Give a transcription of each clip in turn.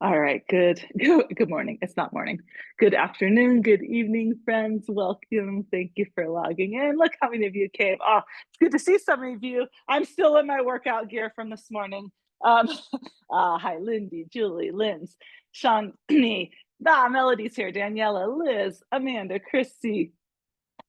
All right, good morning. It's not morning. Good afternoon, good evening, friends. Welcome. Thank you for logging in. Look how many of you came. Oh, it's good to see some of you. I'm still in my workout gear from this morning. Um, hi, Lindy, Julie, Linz, Shawnee, Melody's here, Daniela, Liz, Amanda, Chrissy,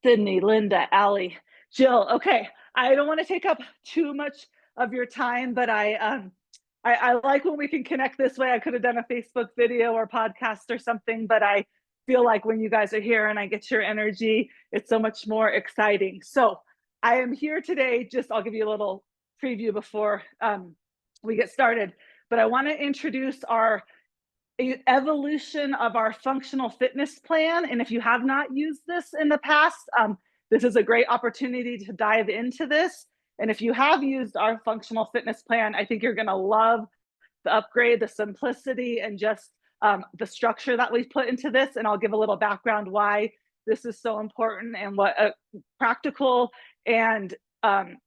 Sydney, Linda, Allie, Jill. Okay, I don't want to take up too much of your time, but I like when we can connect this way. I could have done a Facebook video or podcast or something, but I feel like when you guys are here and I get your energy, it's so much more exciting. So I am here today. I'll give you a little preview before we get started. But I want to introduce our evolution of our functional fitness plan. And if you have not used this in the past, this is a great opportunity to dive into this. And if you have used our functional fitness plan, I think you're going to love the upgrade, the simplicity, and just the structure that we've put into this. And I'll give a little background why this is so important and what a practical and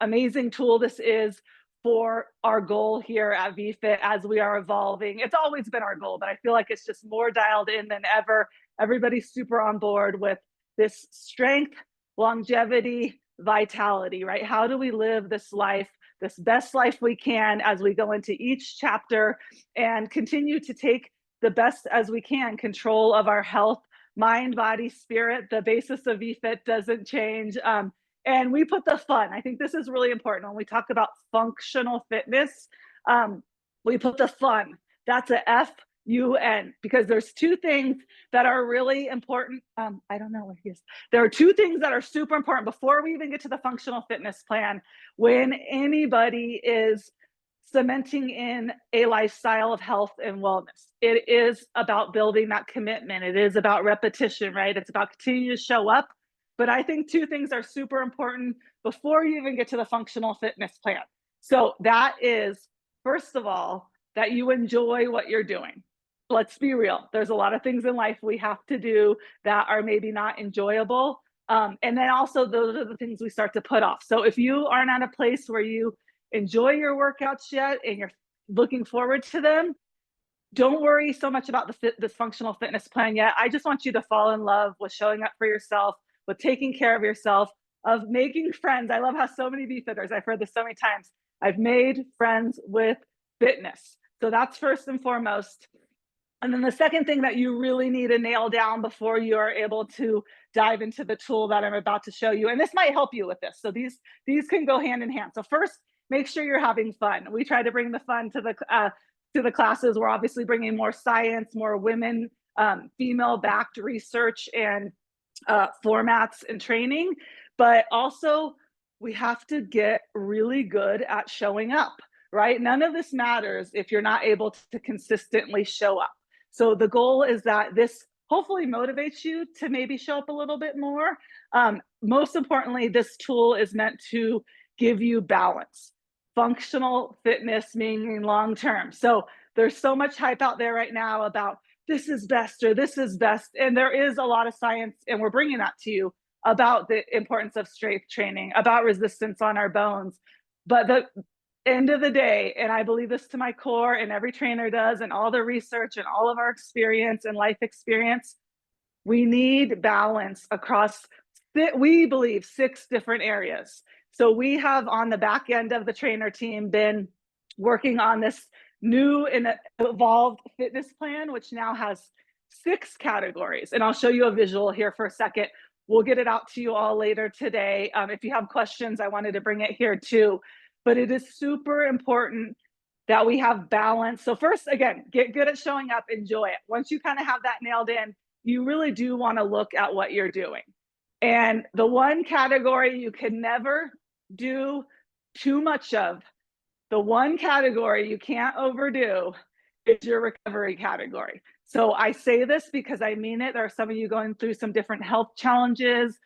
amazing tool this is for our goal here at VFit as we are evolving. It's always been our goal, but I feel like it's just more dialed in than ever. Everybody's super on board with this strength, longevity, vitality, right? How do we live this life, this best life we can as we go into each chapter and continue to take the best as we can control of our health, mind, body, spirit. The basis of VFit doesn't change. And we put the fun. I think this is really important when we talk about functional fitness. We put the fun. That's a FUN, because there's two things that are really important. I don't know what he is. There are two things that are super important before we even get to the functional fitness plan. When anybody is cementing in a lifestyle of health and wellness, it is about building that commitment. It is about repetition, right? It's about continuing to show up. But I think two things are super important before you even get to the functional fitness plan. So that is, first of all, that you enjoy what you're doing. Let's be real. There's a lot of things in life we have to do that are maybe not enjoyable. And then also those are the things we start to put off. So if you aren't at a place where you enjoy your workouts yet and you're looking forward to them, don't worry so much about this functional fitness plan yet. I just want you to fall in love with showing up for yourself, with taking care of yourself, of making friends. I love how so many VFitters, I've heard this so many times, I've made friends with fitness. So that's first and foremost. And then the second thing that you really need to nail down before you are able to dive into the tool that I'm about to show you, and this might help you with this. So these can go hand in hand. So first, make sure you're having fun. We try to bring the fun to the classes. We're obviously bringing more science, more women, female-backed research and formats and training, but also we have to get really good at showing up, right? None of this matters if you're not able to consistently show up. So the goal is that this hopefully motivates you to maybe show up a little bit more. Most importantly, this tool is meant to give you balance. Functional fitness meaning long-term. So there's so much hype out there right now about this is best or this is best. And there is a lot of science, and we're bringing that to you about the importance of strength training, about resistance on our bones. But the end of the day, and I believe this to my core, and every trainer does, and all the research and all of our experience and life experience, we need balance across, we believe, 6 different areas. So we have on the back end of the trainer team been working on this new and evolved fitness plan, which now has 6 categories. And I'll show you a visual here for a second. We'll get it out to you all later today. If you have questions, I wanted to bring it here too. But it is super important that we have balance. So first, again, get good at showing up, enjoy it. Once you kind of have that nailed in, you really do want to look at what you're doing. And the one category you can never do too much of, the one category you can't overdo, is your recovery category. So I say this because I mean it. There are some of you going through some different health challenges,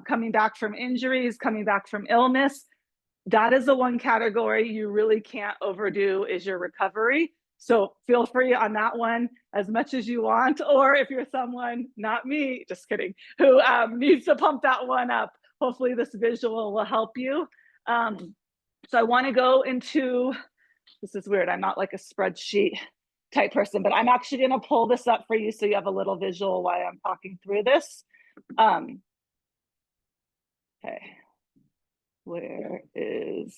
coming back from injuries, coming back from illness. That is the one category you really can't overdo, is your recovery. So feel free on that one as much as you want, or if you're someone, not me, just kidding, who needs to pump that one up, hopefully this visual will help you. So I want to go into This is weird. I'm not like a spreadsheet type person, but I'm actually going to pull this up for you so you have a little visual while I'm talking through this. Okay. Where is,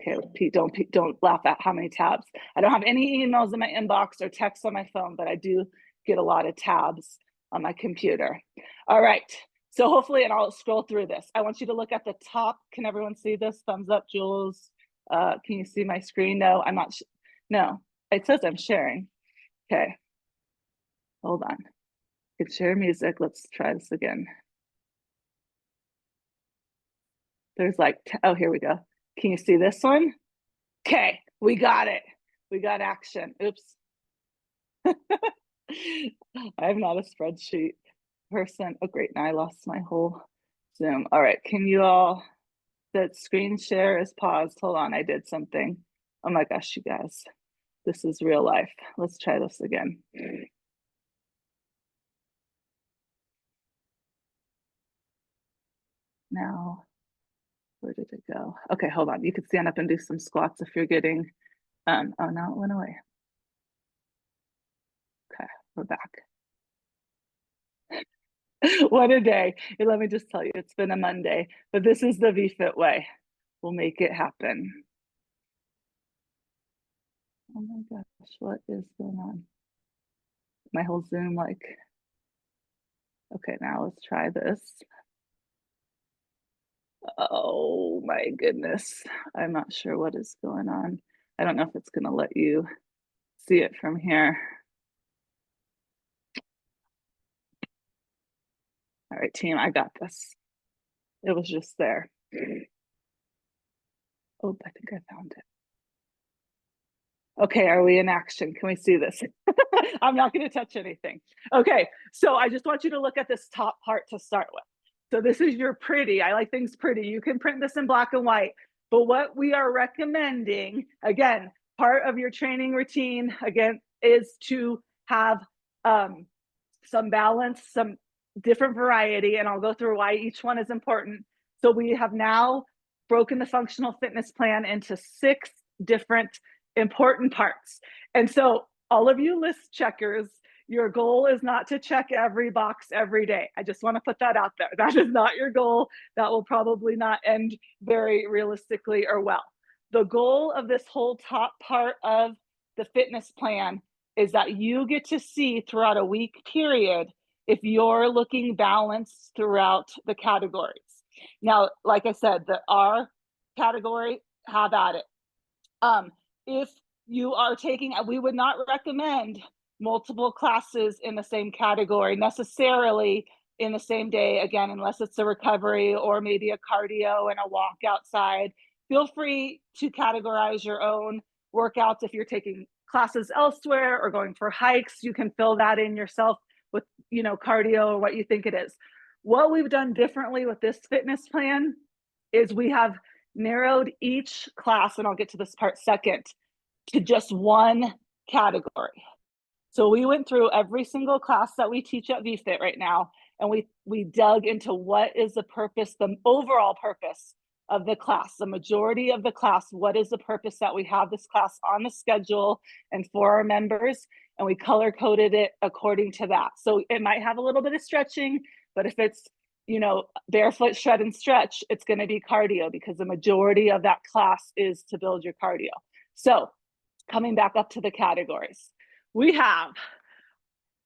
okay, Pete, don't laugh at how many tabs. I don't have any emails in my inbox or texts on my phone, but I do get a lot of tabs on my computer. All right. So hopefully, and I'll scroll through this. I want you to look at the top. Can everyone see this? Thumbs up, Jules. Can you see my screen? No, I'm not. No, it says I'm sharing. Okay. Hold on. Can share music. Let's try this again. There's like, oh, here we go. Can you see this one? Okay, we got it. We got action. Oops. I'm not a spreadsheet person. Oh, great. Now I lost my whole Zoom. All right. Can you all, that screen share is paused. Hold on. I did something. Oh my gosh, you guys. This is real life. Let's try this again. Now, where did it go? Okay, hold on. You can stand up and do some squats if you're getting, oh, now it went away. Okay, we're back. What a day. And let me just tell you, it's been a Monday, but this is the VFit way. We'll make it happen. Oh my gosh, what is going on? My whole Zoom, like, okay, now let's try this. Oh my goodness. I'm not sure what is going on. I don't know if it's gonna let you see it from here. All right, team, I got this. It was just there. Oh, I think I found it. Okay, are we in action? Can we see this? I'm not going to touch anything. Okay, so I just want you to look at this top part to start with. So this is your pretty. I like things pretty. You can print this in black and white. But what we are recommending, again, part of your training routine, again, is to have some balance, some different variety, and I'll go through why each one is important. So we have now broken the functional fitness plan into 6 different important parts. And so all of you list checkers, your goal is not to check every box every day. I just want to put that out there. That is not your goal. That will probably not end very realistically or well. The goal of this whole top part of the fitness plan is that you get to see throughout a week period if you're looking balanced throughout the categories. Now, like I said, the R category, have at it. If you are taking, we would not recommend multiple classes in the same category necessarily in the same day, again, unless it's a recovery or maybe a cardio and a walk outside. Feel free to categorize your own workouts. If you're taking classes elsewhere or going for hikes, you can fill that in yourself with, you know, cardio or what you think it is. What we've done differently with this fitness plan is we have narrowed each class, and I'll get to this part second, to just one category. So we went through every single class that we teach at VFit right now, and we dug into what is the purpose, the overall purpose of the class, the majority of the class. What is the purpose that we have this class on the schedule and for our members? And we color coded it according to that. So it might have a little bit of stretching, but if it's, you know, barefoot shred and stretch, it's going to be cardio because the majority of that class is to build your cardio. So coming back up to the categories, we have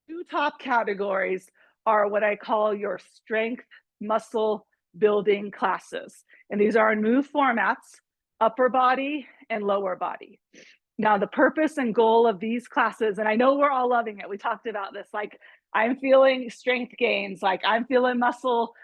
2 top categories are what I call your strength muscle building classes. And these are new formats, upper body and lower body. Now, the purpose and goal of these classes, and I know we're all loving it. We talked about this, like I'm feeling strength gains, like I'm feeling muscle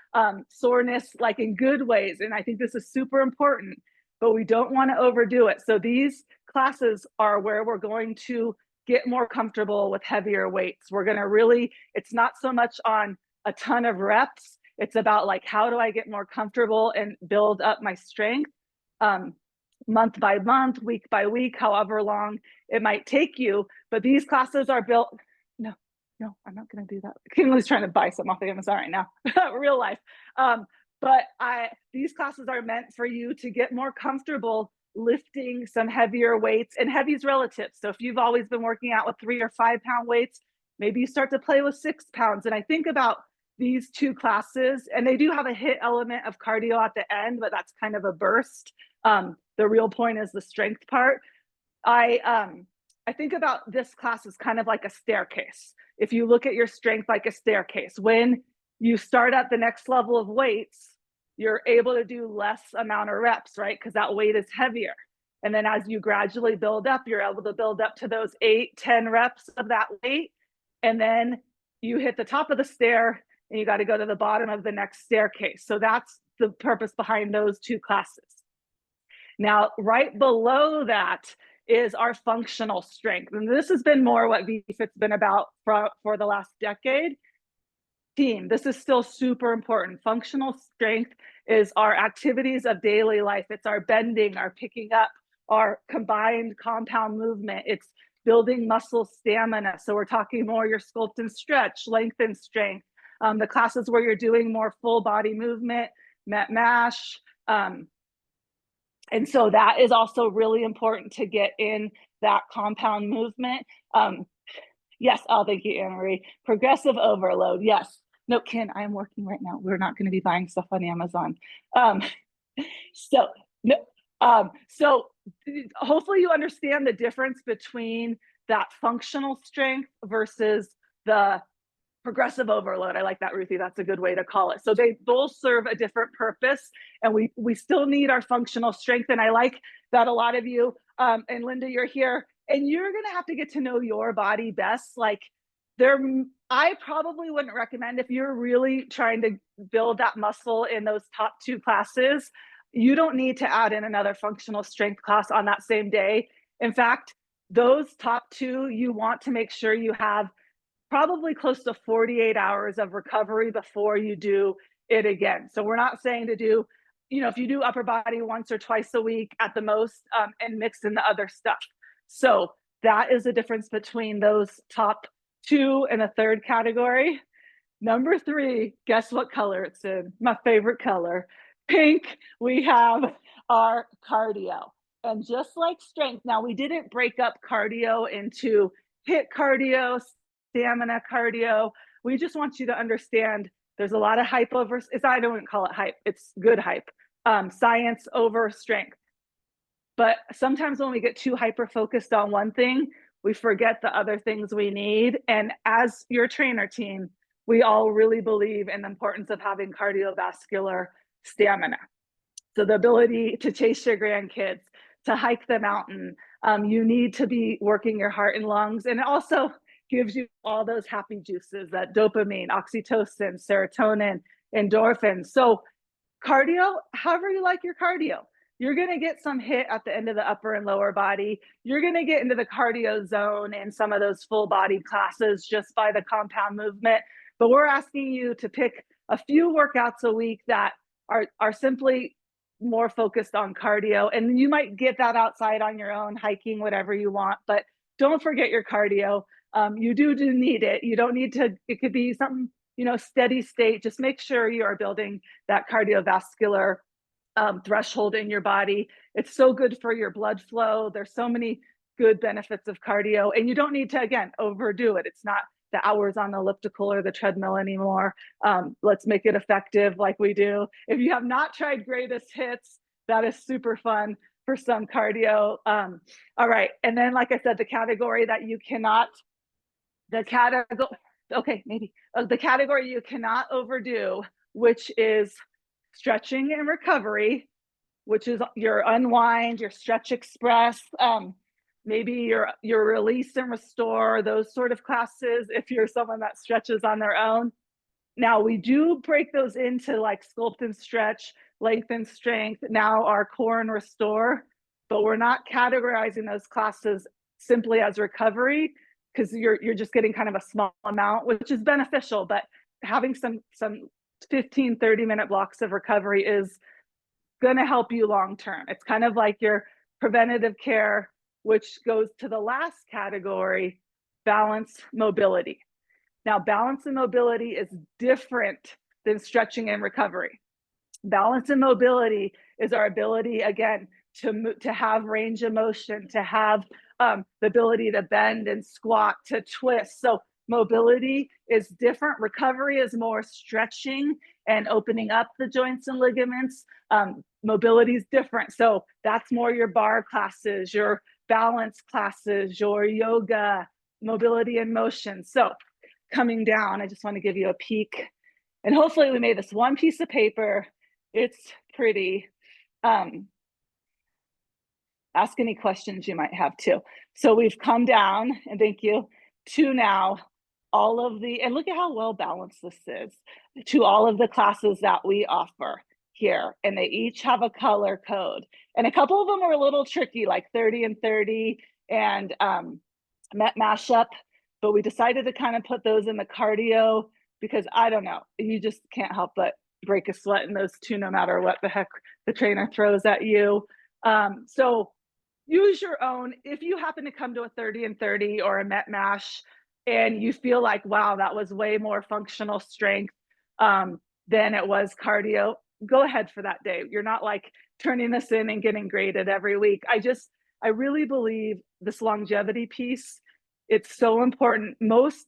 soreness, like in good ways. And I think this is super important, but we don't want to overdo it. So these classes are where we're going to get more comfortable with heavier weights. We're going to really, it's not so much on a ton of reps. It's about like, how do I get more comfortable and build up my strength month by month, week by week, however long it might take you. But these classes are built, no, I'm not going to do that. Kinley's trying to buy something off of Amazon right now, real life. But these classes are meant for you to get more comfortable lifting some heavier weights, and heavy is relative. So if you've always been working out with 3 or 5 pound weights, maybe you start to play with 6 pounds. And I think about these two classes, and they do have a hit element of cardio at the end, but that's kind of a burst. The real point is the strength part. I think about this class as kind of like a staircase. If you look at your strength like a staircase, when you start at the next level of weights, you're able to do less amount of reps, right? Because that weight is heavier. And then as you gradually build up, you're able to build up to those 8, 10 reps of that weight. And then you hit the top of the stair and you got to go to the bottom of the next staircase. So that's the purpose behind those two classes. Now, right below that is our functional strength. And this has been more what VFit's been about for the last decade. Team, this is still super important. Functional strength is our activities of daily life. It's our bending, our picking up, our combined compound movement. It's building muscle stamina. So we're talking more your sculpt and stretch, length and strength. The classes where you're doing more full body movement, met mash. And so that is also really important to get in that compound movement. Yes, oh, thank you, Anna Marie. Progressive overload, yes. No, Ken, I am working right now. We're not going to be buying stuff on Amazon. So hopefully you understand the difference between that functional strength versus the progressive overload. I like that, Ruthie. That's a good way to call it. So they both serve a different purpose, and we still need our functional strength. And I like that a lot of you, and Linda, you're here, and you're going to have to get to know your body best. Like I probably wouldn't recommend, if you're really trying to build that muscle in those top 2 classes, you don't need to add in another functional strength class on that same day. In fact, those top 2, you want to make sure you have probably close to 48 hours of recovery before you do it again. So we're not saying to do, if you do upper body once or twice a week at the most, and mix in the other stuff. So that is the difference between those top 2 and the third category. Number 3, guess what color it's in? My favorite color, pink. We have our cardio. And just like strength, now we didn't break up cardio into HIIT cardio, stamina cardio. We just want you to understand there's a lot of hype over, I don't call it hype, it's good hype, science over strength. But sometimes when we get too hyper focused on one thing, we forget the other things we need. And as your trainer team, we all really believe in the importance of having cardiovascular stamina. So the ability to chase your grandkids, to hike the mountain, you need to be working your heart and lungs. And it also gives you all those happy juices, that dopamine, oxytocin, serotonin, endorphins. So cardio, however you like your cardio, you're going to get some hit at the end of the upper and lower body. You're going to get into the cardio zone in some of those full body classes just by the compound movement. But we're asking you to pick a few workouts a week that are simply more focused on cardio. And you might get that outside on your own, hiking, whatever you want, but don't forget your cardio. You do need it. You don't need to, it could be something, steady state. Just make sure you are building that cardiovascular threshold in your body. It's so good for your blood flow. There's so many good benefits of cardio, and you don't need to, again, overdo it. It's not the hours on the elliptical or the treadmill anymore. Let's make it effective like we do. If you have not tried greatest hits, that is super fun for some cardio. All right. And then, like I said, the category you cannot overdo, which is stretching and recovery, which is your unwind, your stretch express, maybe your release and restore, those sort of classes, if you're someone that stretches on their own. Now we do break those into like sculpt and stretch, length and strength, now our core and restore, but we're not categorizing those classes simply as recovery, because you're just getting kind of a small amount, which is beneficial, but having some 15, 30-minute blocks of recovery is going to help you long term. It's kind of like your preventative care, which goes to the last category, balance mobility. Now, balance and mobility is different than stretching and recovery. Balance and mobility is our ability, again, to have range of motion, to have the ability to bend and squat, to twist. So mobility is different. Recovery is more stretching and opening up the joints and ligaments. Mobility is different. So that's more your bar classes, your balance classes, your yoga, mobility and motion. So coming down, I just want to give you a peek. And hopefully we made this one piece of paper. It's pretty. Ask any questions you might have too. So we've come down, and thank you, to now all of the, and look at how well balanced this is, to all of the classes that we offer here. And they each have a color code. And a couple of them are a little tricky, like 30 and 30 and mashup. But we decided to kind of put those in the cardio because I don't know, you just can't help but break a sweat in those two, no matter what the heck the trainer throws at you. So use your own. If you happen to come to a 30 and 30 or a Met Mash and you feel like, wow, that was way more functional strength than it was cardio, go ahead for that day. You're not like turning this in and getting graded every week. I really believe this longevity piece, it's so important. Most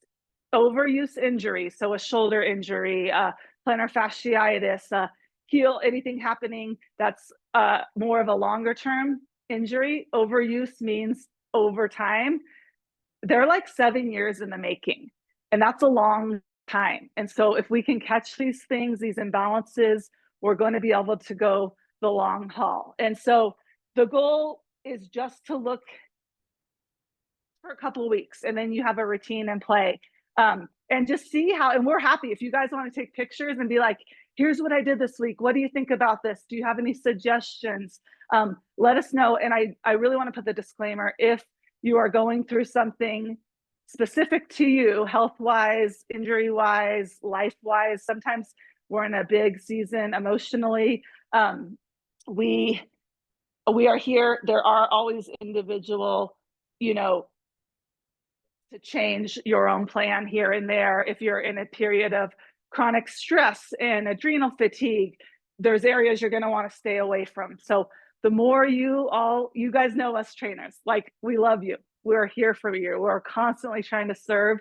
overuse injuries, so a shoulder injury, plantar fasciitis, heel, anything happening that's more of a longer term injury, overuse means over time. They're like 7 years in the making, and that's a long time. And so if we can catch these things, these imbalances, we're going to be able to go the long haul. And so the goal is just to look for a couple of weeks, and then you have a routine in play, and just see how. And we're happy if you guys want to take pictures and be like, here's what I did this week. What do you think about this? Do you have any suggestions? Let us know. And I really want to put the disclaimer, if you are going through something specific to you, health-wise, injury-wise, life-wise, sometimes we're in a big season emotionally. We are here. There are always individual, to change your own plan here and there. If you're in a period of chronic stress and adrenal fatigue, there's areas you're going to want to stay away from. So the more you guys know us trainers, like, we love you. We're here for you. We're constantly trying to serve.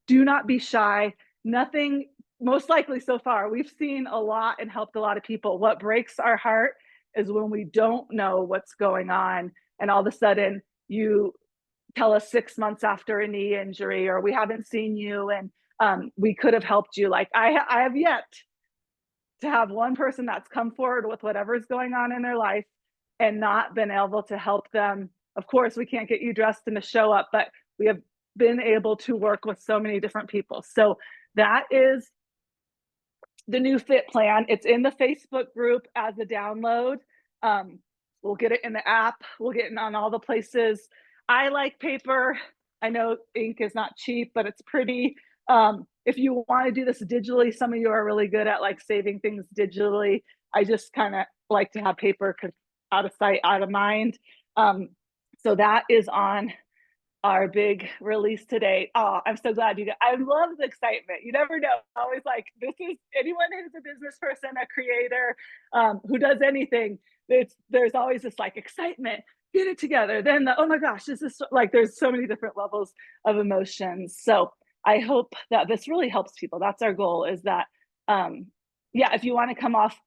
Do not be shy. Nothing, most likely so far, we've seen a lot and helped a lot of people. What breaks our heart is when we don't know what's going on and all of a sudden you tell us 6 months after a knee injury, or we haven't seen you and we could have helped you. Like, I have yet to have one person that's come forward with whatever's going on in their life and not been able to help them. Of course, we can't get you dressed in a show up, but we have been able to work with so many different people. So that is the new fit plan. It's in the Facebook group as a download. We'll get it in the app. We'll get it on all the places. I like paper. I know ink is not cheap, but it's pretty. If you want to do this digitally, some of you are really good at like saving things digitally. I just kind of like to have paper because out of sight, out of mind. So that is on our big release today. Oh, I'm so glad you got, I love the excitement. You never know. I always like, this is anyone who's a business person, a creator, who does anything. There's always this like excitement, get it together. Then oh my gosh, this is like, there's so many different levels of emotions. So I hope that this really helps people. That's our goal, is that, yeah, if you want to come off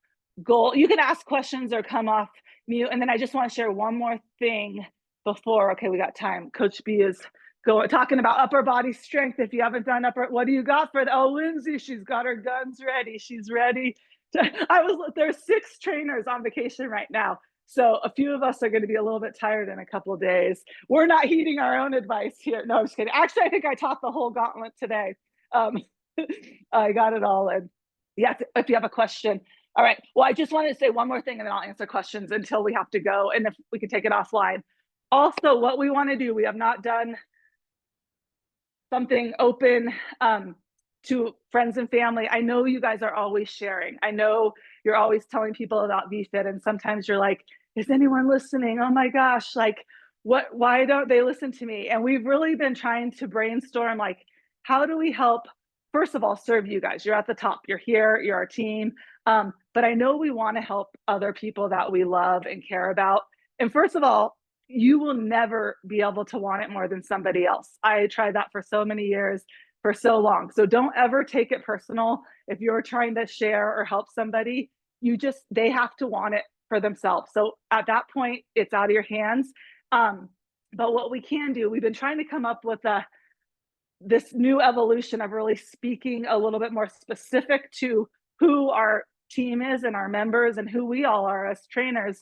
goal, you can ask questions or come off mute. And then I just want to share one more thing before, okay, we got time. Coach B is talking about upper body strength. If you haven't done what do you got for Lindsay? She's got her guns ready. She's ready. There's 6 trainers on vacation right now. So a few of us are going to be a little bit tired in a couple of days. We're not heeding our own advice here. No, I'm just kidding. Actually, I think I taught the whole gauntlet today. I got it all in. Yeah, if you have a question. All right. Well, I just wanted to say one more thing and then I'll answer questions until we have to go. And if we can take it offline. Also, what we want to do, we have not done something open to friends and family. I know you guys are always sharing. I know you're always telling people about VFit, and sometimes you're like, is anyone listening? Oh my gosh, like, why don't they listen to me? And we've really been trying to brainstorm, like, how do we help, first of all, serve you guys? You're at the top, you're here, you're our team. But I know we want to help other people that we love and care about. And first of all, you will never be able to want it more than somebody else. I tried that for so many years, for so long. So don't ever take it personal. If you're trying to share or help somebody, they have to want it for themselves. So at that point, it's out of your hands. But what we can do, we've been trying to come up with this new evolution of really speaking a little bit more specific to who our team is and our members and who we all are as trainers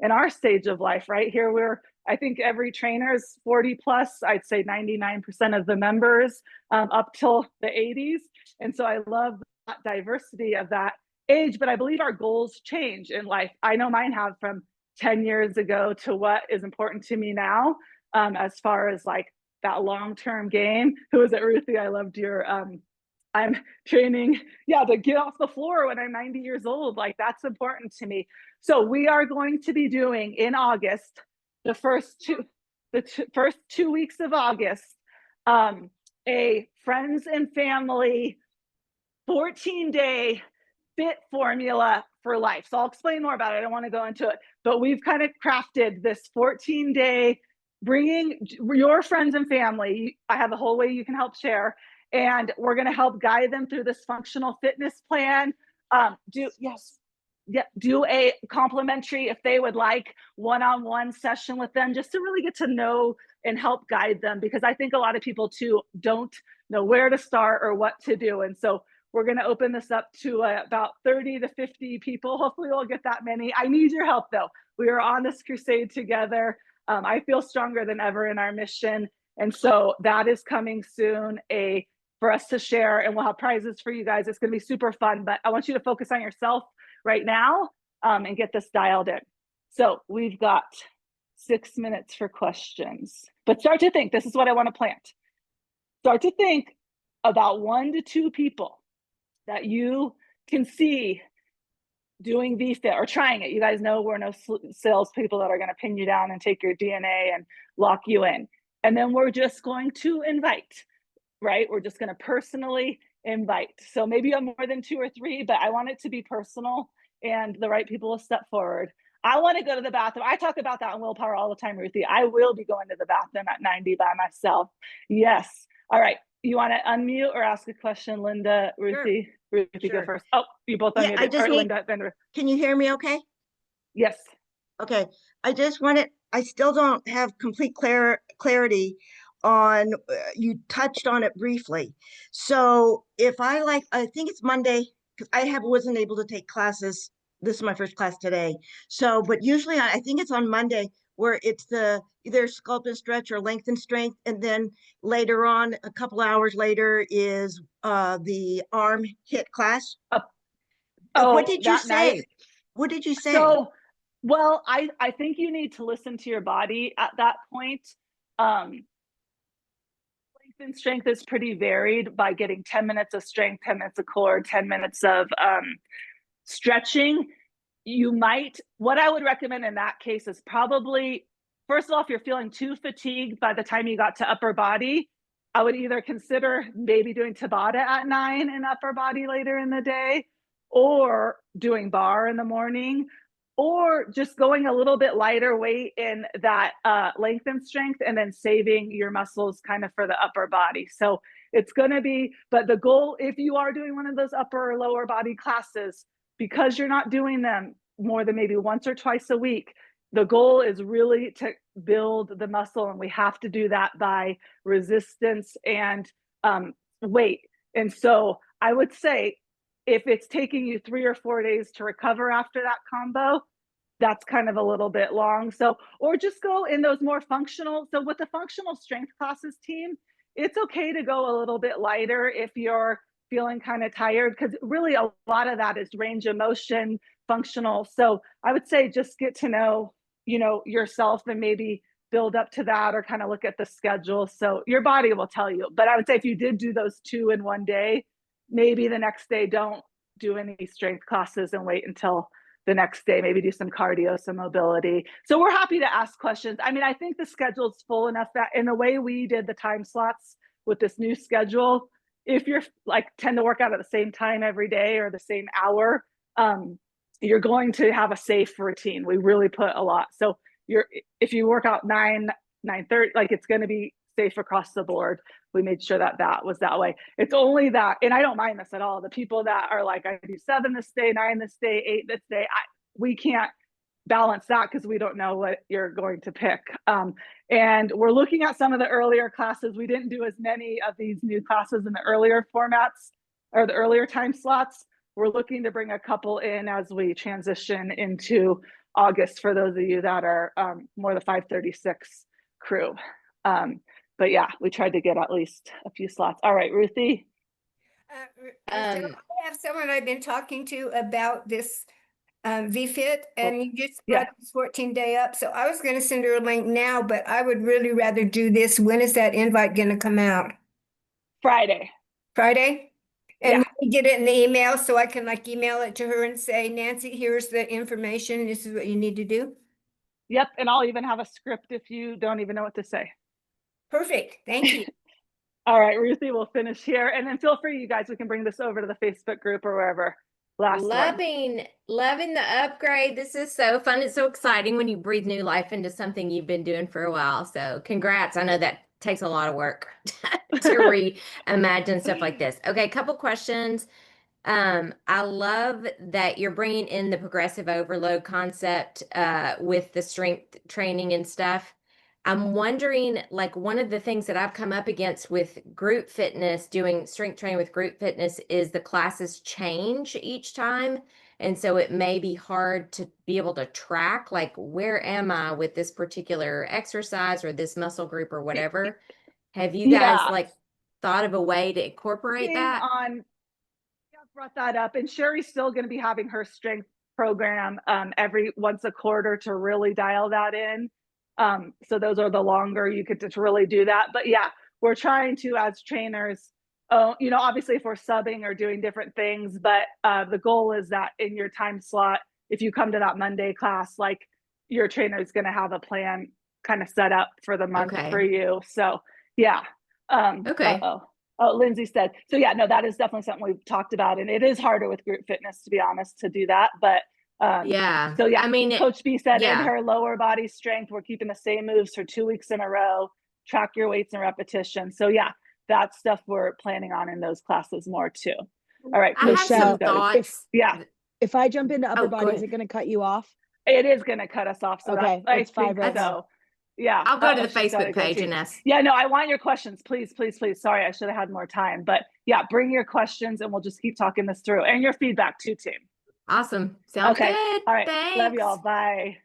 in our stage of life. Right here, I think every trainer is 40 plus. I'd say 99% of the members up till the 80s. And so I love that diversity of that age, but I believe our goals change in life. I know mine have, from 10 years ago to what is important to me now, as far as like that long-term game. Who is it, Ruthie? I loved your I'm training, to get off the floor when I'm 90 years old. Like, that's important to me. So we are going to be doing in August, the first 2 weeks of August, a friends and family 14-day fit formula for life. So I'll explain more about it. I don't want to go into it, but we've kind of crafted this 14-day, bringing your friends and family. I have a whole way you can help share, and we're going to help guide them through this functional fitness plan. Do a complimentary, if they would like, one-on-one session with them, just to really get to know and help guide them, because I think a lot of people too don't know where to start or what to do. And so we're going to open this up to about 30 to 50 people. Hopefully we'll get that many. I need your help though. We are on this crusade together. I feel stronger than ever in our mission. And so that is coming soon, for us to share, and we'll have prizes for you guys. It's going to be super fun, but I want you to focus on yourself right now and get this dialed in. So we've got 6 minutes for questions, but start to think. This is what I want to plant. Start to think about 1 to 2 people that you can see doing VFit or trying it. You guys know we're no sales people that are going to pin you down and take your DNA and lock you in. And then we're just going to invite, right? We're just going to personally invite. So maybe I'm more than 2 or 3, but I want it to be personal and the right people will step forward. I want to go to the bathroom. I talk about that on Willpower all the time, Ruthie. I will be going to the bathroom at 90 by myself. Yes. All right. You want to unmute or ask a question, Linda, Ruthie? Sure. Ruthie, sure. Go first. Oh, you both unmuted. Linda, then. Can you hear me okay? Yes. Okay. I still don't have complete clarity on, you touched on it briefly. So if I think it's Monday, because wasn't able to take classes. This is my first class today. So, but usually I think it's on Monday, where it's either sculpt and stretch or length and strength. And then later on, a couple hours later, is the arm hit class. What did you say? Night. What did you say? So, well, I think you need to listen to your body at that point. Length and strength is pretty varied by getting 10 minutes of strength, 10 minutes of core, 10 minutes of stretching. What I would recommend in that case is probably, first of all, if you're feeling too fatigued by the time you got to upper body, I would either consider maybe doing Tabata at 9 in upper body later in the day, or doing bar in the morning, or just going a little bit lighter weight in that length and strength, and then saving your muscles kind of for the upper body. So it's going to be, but the goal, if you are doing one of those upper or lower body classes, because you're not doing them more than maybe once or twice a week, the goal is really to build the muscle, and we have to do that by resistance and weight. And so I would say, if it's taking you 3 or 4 days to recover after that combo, that's kind of a little bit long. So, or just go in those more functional. So with the functional strength classes team, it's okay to go a little bit lighter if you're feeling kind of tired, because really a lot of that is range of motion, functional. So I would say just get to know, yourself, and maybe build up to that, or kind of look at the schedule. So your body will tell you. But I would say if you did do those 2 in one day, maybe the next day don't do any strength classes and wait until the next day, maybe do some cardio, some mobility. So we're happy to ask questions. I mean, I think the schedule's full enough that in the way we did the time slots with this new schedule, if you're tend to work out at the same time every day or the same hour, you're going to have a safe routine. We really put a lot. So if you work out 9:30, like it's going to be safe across the board. We made sure that was that way. It's only that, and I don't mind this at all. The people that are like, I do 7 this day, 9 this day, 8 this day, we can't balance that because we don't know what you're going to pick. And we're looking at some of the earlier classes. We didn't do as many of these new classes in the earlier formats or the earlier time slots. We're looking to bring a couple in as we transition into August for those of you that are more the 536 crew. But yeah, we tried to get at least a few slots. All right, Ruthie. Michelle, I have someone I've been talking to about this VFit, and you just brought this 14-day up. So I was going to send her a link now, but I would really rather do this. When is that invite going to come out? Friday. Friday? And let me get it in the email so I can like email it to her and say, Nancy, here's the information. This is what you need to do. Yep. And I'll even have a script if you don't even know what to say. Perfect. Thank you. All right, Ruthie, we'll finish here. And then feel free, you guys, we can bring this over to the Facebook group or wherever. Loving the upgrade. This is so fun. It's so exciting when you breathe new life into something you've been doing for a while. So congrats. I know that takes a lot of work to reimagine stuff like this. Okay, a couple questions. I love that you're bringing in the progressive overload concept with the strength training and stuff. I'm wondering, like, one of the things that I've come up against with group fitness, doing strength training with group fitness, is the classes change each time. And so it may be hard to be able to track, like, where am I with this particular exercise or this muscle group or whatever. Have you guys like thought of a way to incorporate that? Brought that up, and Sherry's still going to be having her strength program every once a quarter to really dial that in. So those are the longer you could just really do that. But yeah, we're trying to, as trainers, obviously if we're subbing or doing different things, but the goal is that in your time slot, if you come to that Monday class, like your trainer is going to have a plan kind of set up for the month for you. So yeah. Lindsay said, so yeah, no, that is definitely something we've talked about. And it is harder with group fitness, to be honest, to do that. But so yeah, I mean, Coach B said in her lower body strength, we're keeping the same moves for 2 weeks in a row, track your weights and repetition. So yeah, that's stuff we're planning on in those classes more too. All right, Michelle, if I jump into upper body, is it going to cut you off? It is going to cut us off. So okay, that's 5 right now. Yeah, I'll go to the Facebook page and ask. Yeah, no, I want your questions, please. Sorry, I should have had more time, but yeah, bring your questions and we'll just keep talking this through, and your feedback too, team. Awesome. Sounds good. All right. Thanks. Love y'all. Bye.